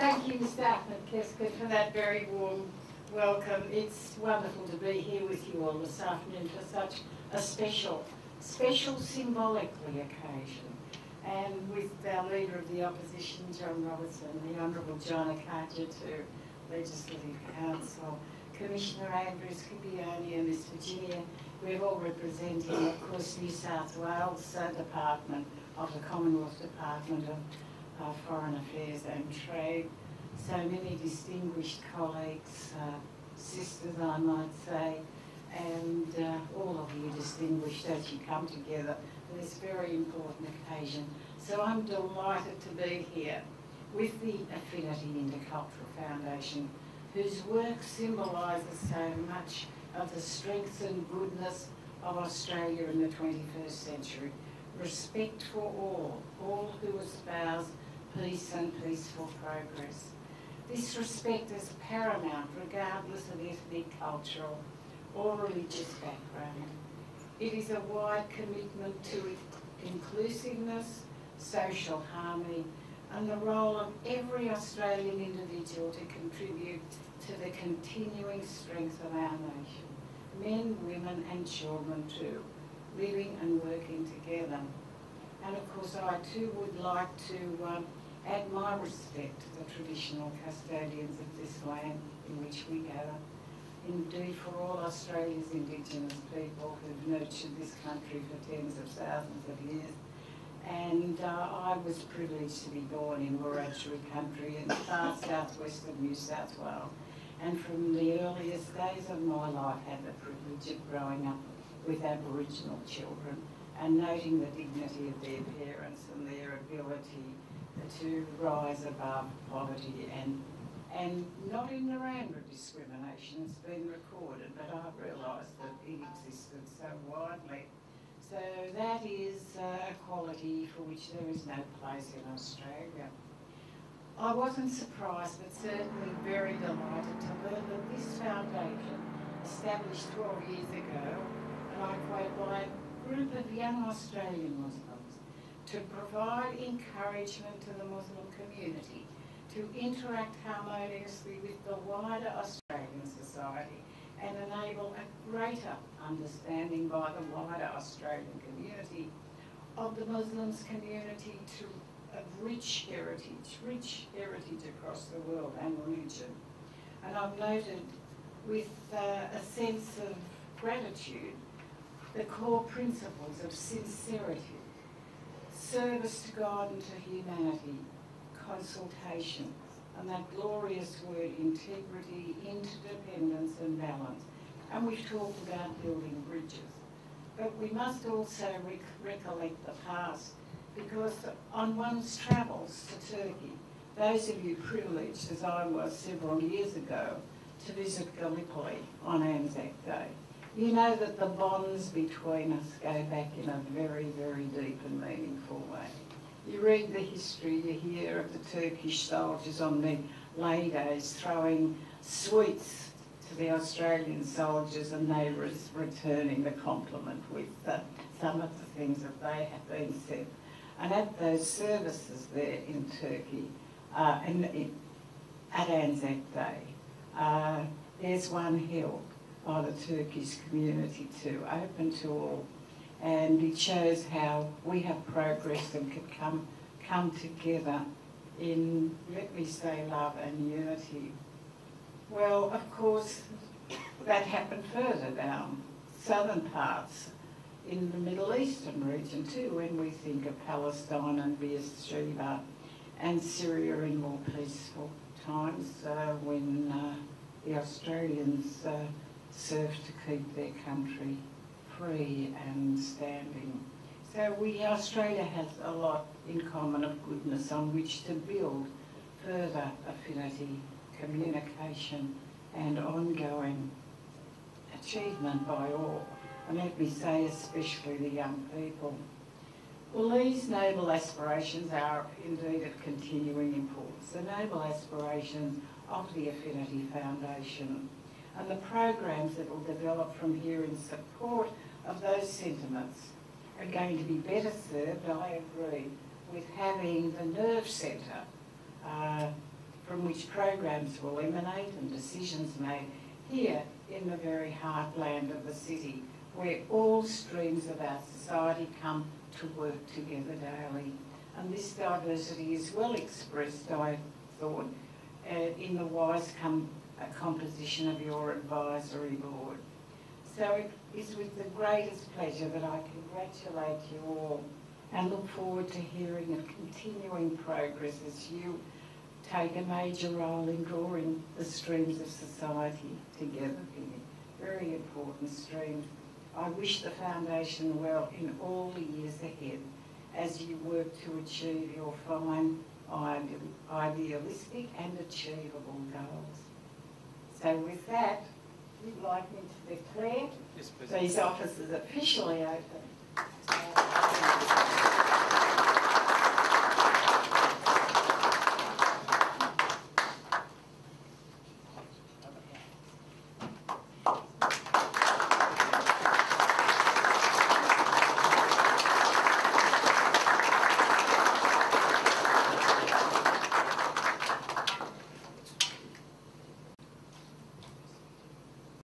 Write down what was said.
thank you, Mr. Ahmed Kesket, for that very warm welcome. It's wonderful to be here with you all this afternoon for such a special symbolically occasion. And with our Leader of the Opposition, John Robertson, the Honourable John Akaja to Legislative Council, Commissioner Andrew Scipione and Miss Virginia, we're all representing, of course, New South Wales Department of the Commonwealth Department of Foreign Affairs and Trade. So many distinguished colleagues, sisters I might say, and all of you distinguished as you come together for this very important occasion. So I'm delighted to be here with the Affinity Intercultural Foundation, whose work symbolises so much of the strength and goodness of Australia in the 21st century. Respect for all who espouse peace and peaceful progress. This respect is paramount regardless of ethnic, cultural or religious background. It is a wide commitment to inclusiveness, social harmony and the role of every Australian individual to contribute to the continuing strength of our nation. Men, women and children too, living and working together. And of course I too would like to add my respect to the traditional custodians of this land in which we gather. Indeed, for all Australia's Indigenous people who've nurtured this country for tens of thousands of years. And I was privileged to be born in Wiradjuri country in far southwest of New South Wales. And from the earliest days of my life had the privilege of growing up with Aboriginal children and noting the dignity of their parents and their ability to rise above poverty and not in the Narangba discrimination. It's been recorded, but I've realised that it existed so widely. So that is a quality for which there is no place in Australia. I wasn't surprised, but certainly very delighted to learn that this foundation, established 12 years ago, and I quote, by a group of young Australian Muslims, to provide encouragement to the Muslim community to interact harmoniously with the wider Australian society and enable a greater understanding by the wider Australian community of the Muslims community of rich heritage across the world and region. And I've noted with a sense of gratitude the core principles of sincerity, service to God and to humanity, consultation, and that glorious word integrity, interdependence and balance. And we've talked about building bridges. But we must also recollect the past, because on one's travels to Turkey, those of you privileged, as I was several years ago, to visit Gallipoli on Anzac Day, you know that the bonds between us go back in a very, very deep and meaningful way. You read the history, you hear of the Turkish soldiers on their lay days throwing sweets to the Australian soldiers, and they returning the compliment with some of the things that they have been said. And at those services there in Turkey, at Anzac Day, there's one held by the Turkish community too, open to all. And it shows how we have progressed and could come together in, let me say, love and unity. Well, of course, that happened further down, southern parts, in the Middle Eastern region too, when we think of Palestine and Beersheba and Syria in more peaceful times, when the Australians served to keep their country free and standing. So Australia has a lot in common of goodness on which to build further affinity, communication and ongoing achievement by all. And let me say especially the young people. Well, these noble aspirations are indeed of continuing importance. The noble aspirations of the Affinity Foundation and the programs that will develop from here in support of those sentiments are going to be better served, I agree, with having the nerve centre from which programs will emanate and decisions made here in the very heartland of the city, where all streams of our society come to work together daily. And this diversity is well expressed, I thought, in the wise composition of your advisory board. So it is with the greatest pleasure that I congratulate you all and look forward to hearing of continuing progress as you take a major role in drawing the streams of society together here. Very important streams. I wish the Foundation well in all the years ahead as you work to achieve your fine, idealistic and achievable goals. So with that, you'd like me to declare these offices officially open.